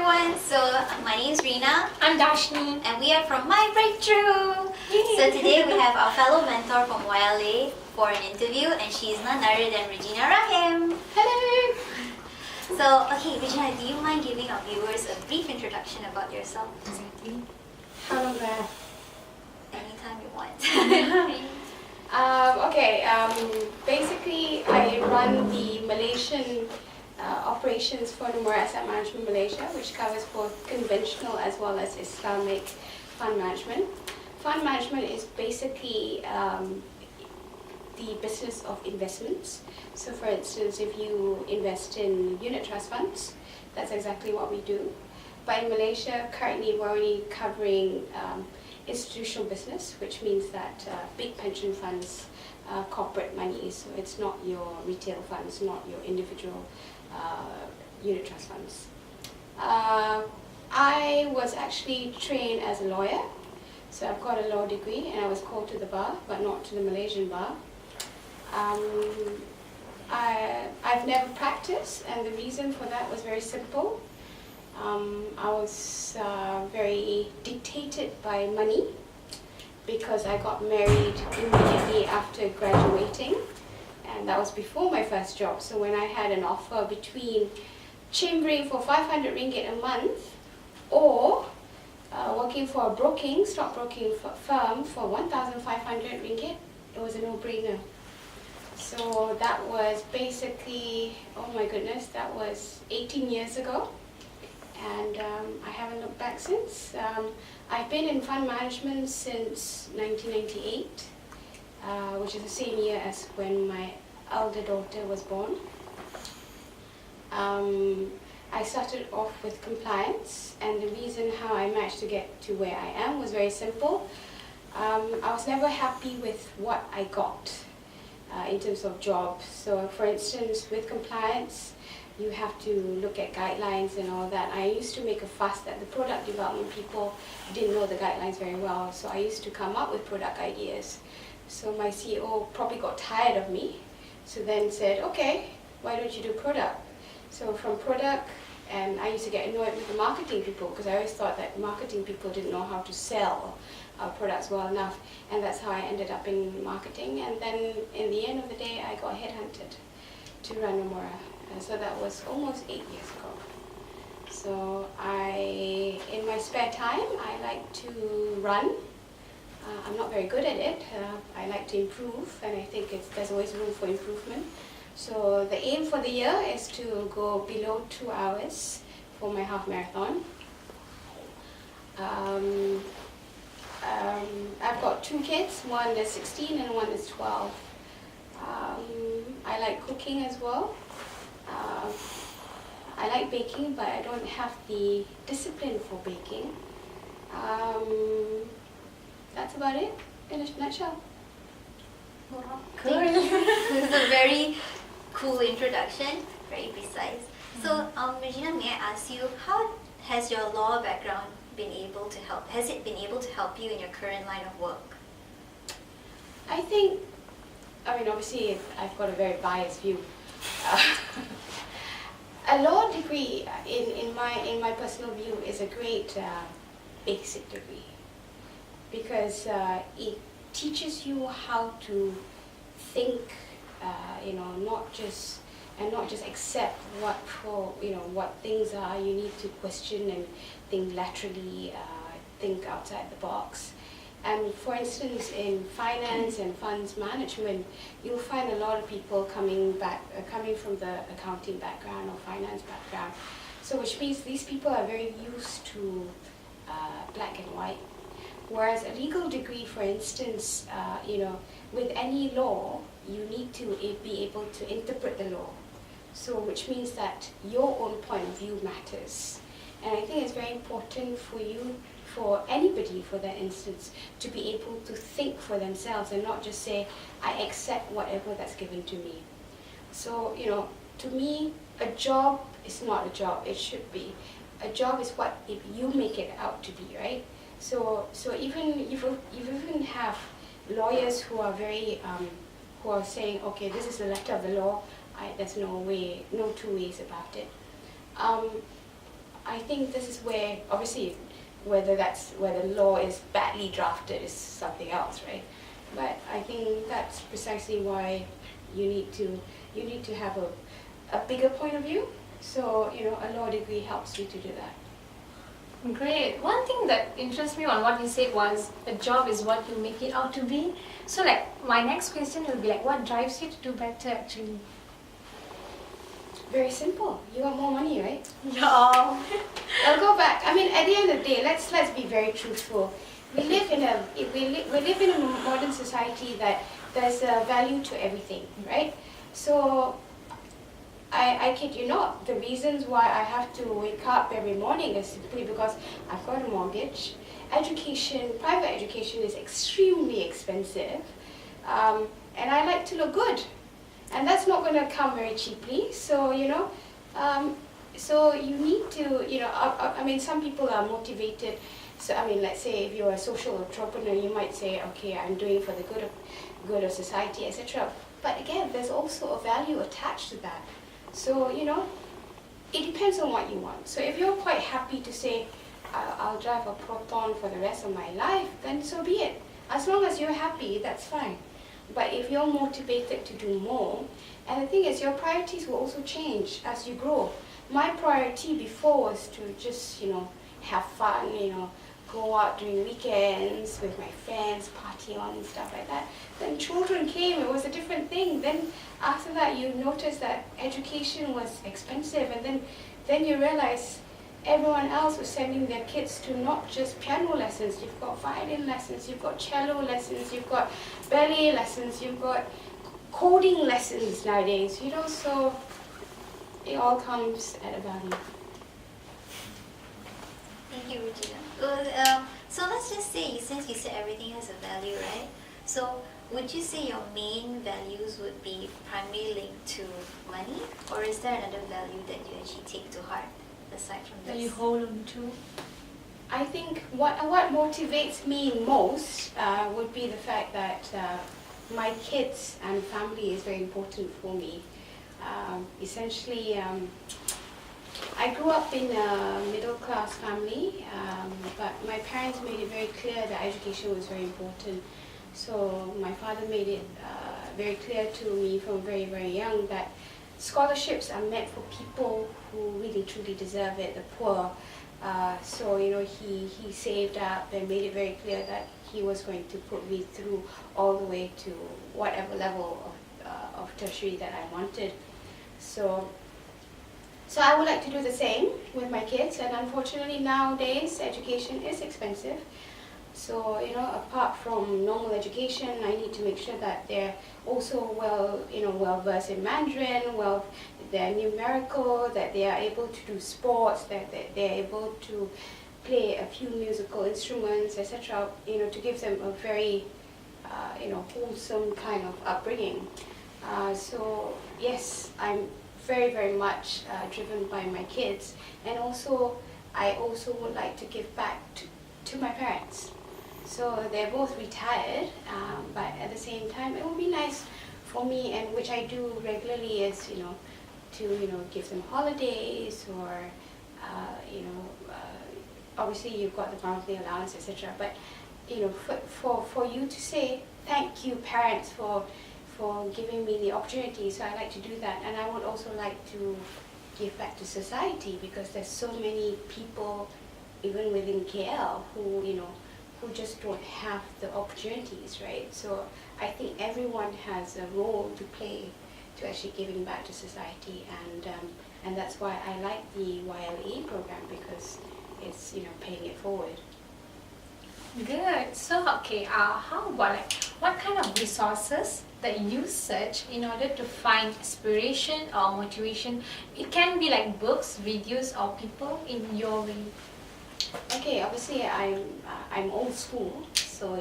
everyone. So my name is Rina. I'm Dashni. And we are from MYBreakthrough. So today we have our fellow mentor from YLA for an interview, and she is none other than Rejina Rahim. Hello. So, okay, Rejina, do you mind giving our viewers a brief introduction about yourself? Exactly. How long that? Anytime you want. Basically, I run the Malaysian operations for Nomura Asset Management Malaysia, which covers both conventional as well as Islamic fund management. Fund management is basically the business of investments. So for instance, if you invest in unit trust funds, that's exactly what we do. But in Malaysia, currently we're only covering institutional business, which means that big pension funds, corporate money, so it's not your retail funds, not your individual unit trust funds. I was actually trained as a lawyer, so I've got a law degree and I was called to the bar, but not to the Malaysian bar. I've never practiced, and the reason for that was very simple. I was very dictated by money because I got married immediately after graduating, and that was before my first job. So when I had an offer between chambering for 500 ringgit a month or working for a stockbroking firm for 1,500 ringgit, it was a no-brainer. So that was basically, oh my goodness, that was 18 years ago. And I haven't looked back since. I've been in fund management since 1998, which is the same year as when my elder daughter was born. I started off with compliance, and the reason how I managed to get to where I am was very simple. I was never happy with what I got in terms of jobs. So for instance, with compliance, you have to look at guidelines and all that. I used to make a fuss that the product development people didn't know the guidelines very well, so I used to come up with product ideas. So my CEO probably got tired of me, so then said, okay, why don't you do product? So from product, and I used to get annoyed with the marketing people because I always thought that marketing people didn't know how to sell products well enough, and that's how I ended up in marketing. And then in the end of the day, I got headhunted to run Nomura. So that was almost 8 years ago. So in my spare time, I like to run. I'm not very good at it. I like to improve, and I think there's always room for improvement. So the aim for the year is to go below 2 hours for my half marathon. I've got 2 kids, one is 16 and one is 12. I like cooking as well. I like baking, but I don't have the discipline for baking. That's about it in a nutshell. Wow. Thank you. This is a very cool introduction, very precise. So, Rejina, may I ask you, how has your law background been able to help? Has it been able to help you in your current line of work? I think, obviously I've got a very biased view. A law degree, in my personal view, is a great basic degree because it teaches you how to think, not just accept what things are. You need to question and think laterally, think outside the box. And for instance, in finance and funds management, you'll find a lot of people coming from the accounting background or finance background. So which means these people are very used to black and white. Whereas a legal degree, for instance, with any law, you need to be able to interpret the law. So which means that your own point of view matters. And I think it's very important for anybody, for that instance, to be able to think for themselves and not just say, I accept whatever that's given to me. So, to me, a job is not a job, it should be. A job is what if you make it out to be, right? So even you even have lawyers who are very, who are saying, okay, this is the letter of the law, there's no two ways about it. I think this is where, obviously, whether the law is badly drafted is something else, right? But I think that's precisely why you need to have a bigger point of view. So, a law degree helps you to do that. Great. One thing that interests me on what you said was a job is what you make it out to be. So like my next question will be like, what drives you to do better actually? Very simple. You want more money, right? Yeah. I'll go back. I mean, at the end of the day, let's be very truthful. We live in a modern society that there's a value to everything, right? So I kid you not, the reasons why I have to wake up every morning is simply because I've got a mortgage. Education, private education is extremely expensive, and I like to look good. And that's not going to come very cheaply, so, so you need to, I mean, some people are motivated. So, I mean, let's say if you're a social entrepreneur, you might say, okay, I'm doing for the good of society, etc. But again, there's also a value attached to that. So, it depends on what you want. So if you're quite happy to say, I'll drive a Proton for the rest of my life, then so be it. As long as you're happy, that's fine. But if you're motivated to do more, and the thing is, your priorities will also change as you grow. My priority before was to just, have fun, go out during weekends with my friends, party on and stuff like that. Then children came, it was a different thing. Then after that, you notice that education was expensive, and then you realize everyone else was sending their kids to not just piano lessons. You've got violin lessons, you've got cello lessons, you've got ballet lessons, you've got coding lessons nowadays, so it all comes at a value. Thank you, Rejina. So let's just say, since you said everything has a value, right? So would you say your main values would be primarily linked to money, or is there another value that you actually take to heart aside from this? That you hold on to? I think what motivates me most would be the fact that my kids and family is very important for me. Essentially, I grew up in a middle-class family, but my parents made it very clear that education was very important. So my father made it very clear to me from very, very young that scholarships are meant for people who really truly deserve it, the poor. So he saved up and made it very clear that he was going to put me through all the way to whatever level of tertiary that I wanted. So I would like to do the same with my kids, and unfortunately nowadays education is expensive. So, apart from normal education, I need to make sure that they're also well versed in Mandarin, they're numerical, that they are able to do sports, that they're able to play a few musical instruments, etc. To give them a very, wholesome kind of upbringing. So yes, I'm very, very much driven by my kids, and I also would like to give back to my parents. So they're both retired, but at the same time, it would be nice for me, and which I do regularly, is to give them holidays, or obviously you've got the monthly allowance, etc. But for you to say thank you, parents, for giving me the opportunity, so I like to do that, and I would also like to give back to society, because there's so many people, even within KL, who just don't have the opportunities, right? So I think everyone has a role to play to actually giving back to society, and that's why I like the YLE program, because it's paying it forward. Good. So okay, how about what kind of resources that you search in order to find inspiration or motivation? It can be like books, videos, or people in your way. Okay, obviously I'm old school, so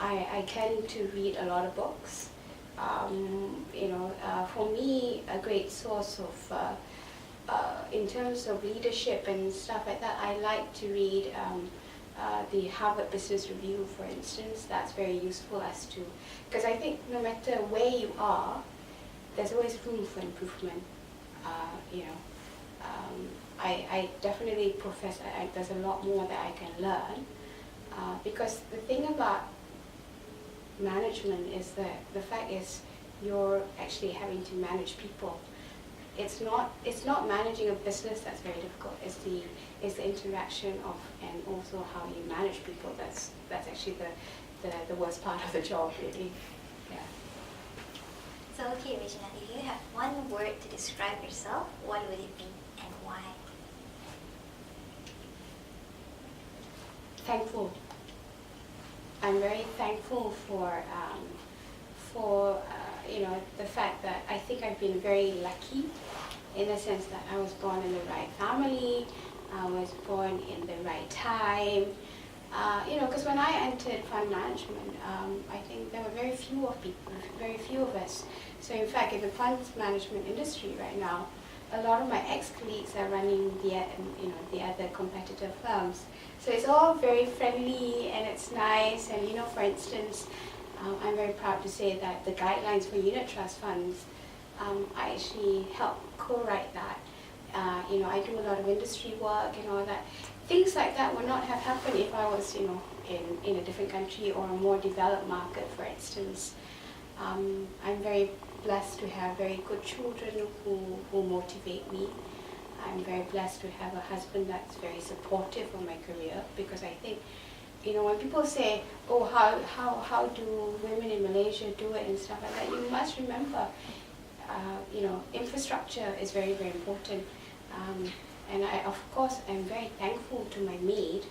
I tend to read a lot of books. For me, a great source of in terms of leadership and stuff like that, I like to read the Harvard Business Review, for instance. That's very useful because I think no matter where you are, there's always room for improvement. I definitely profess there's a lot more that I can learn, because the thing about management is that the fact is you're actually having to manage people. It's not managing a business that's very difficult. It's the interaction of, and also how you manage people that's actually the worst part of the job, really. Yeah. So okay, Rejina, if you have one word to describe yourself, what would it be and why? Thankful. I'm very thankful for the fact that I think I've been very lucky, in the sense that I was born in the right family, I was born in the right time. Because when I entered fund management, I think there were very few of us. So in fact, in the funds management industry right now, a lot of my ex-colleagues are running the other competitor firms. So it's all very friendly and it's nice. And for instance, I'm very proud to say that the guidelines for unit trust funds, I actually helped co-write that. I do a lot of industry work and all that. Things like that would not have happened if I was, in a different country or a more developed market, for instance. I'm very blessed to have very good children who motivate me. I'm very blessed to have a husband that's very supportive of my career, because I think, when people say, oh, how do women in Malaysia do it and stuff like that, you must remember, infrastructure is very, very important. And I, of course, am very thankful to my maid,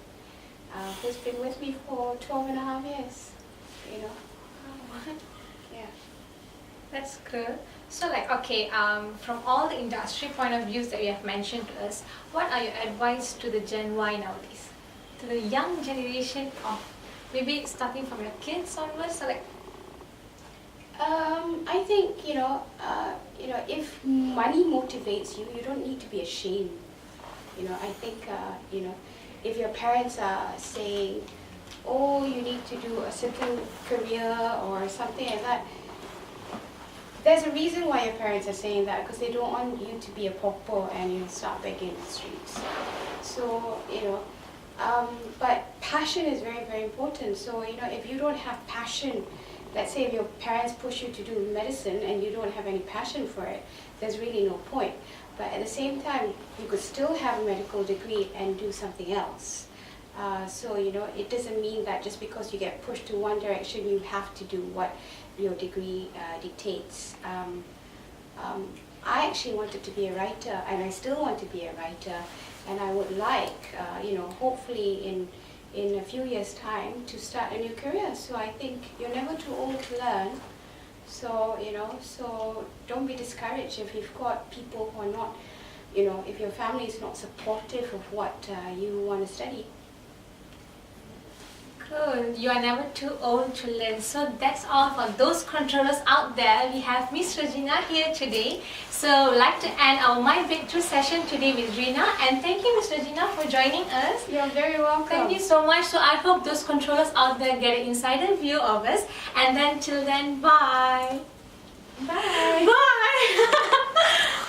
who's been with me for 12 and a half years, Yeah. That's good. So from all the industry point of views that you have mentioned to us, what are your advice to the Gen Y nowadays? To the young generation of maybe starting from your kids onwards? I think, if money motivates you, you don't need to be ashamed. I think, if your parents are saying, oh, you need to do a certain career or something like that, there's a reason why your parents are saying that, because they don't want you to be a pauper and start begging in the streets. So, but passion is very, very important. So, if you don't have passion, let's say if your parents push you to do medicine and you don't have any passion for it, there's really no point. But at the same time, you could still have a medical degree and do something else. So, it doesn't mean that just because you get pushed to one direction, you have to do what your degree dictates. I actually wanted to be a writer, and I still want to be a writer, and I would like, hopefully in a few years' time, to start a new career. So I think you're never too old to learn. So, so don't be discouraged if you've got people who are not, if your family is not supportive of what you want to study. Cool. You are never too old to learn. So that's all for those controllers out there. We have Miss Rejina here today. So I'd like to end our My Breakthrough session today with Rina. And thank you, Miss Rejina, for joining us. You're very welcome. Thank you so much. So I hope those controllers out there get an insider view of us. And then till then, bye. Bye. Bye.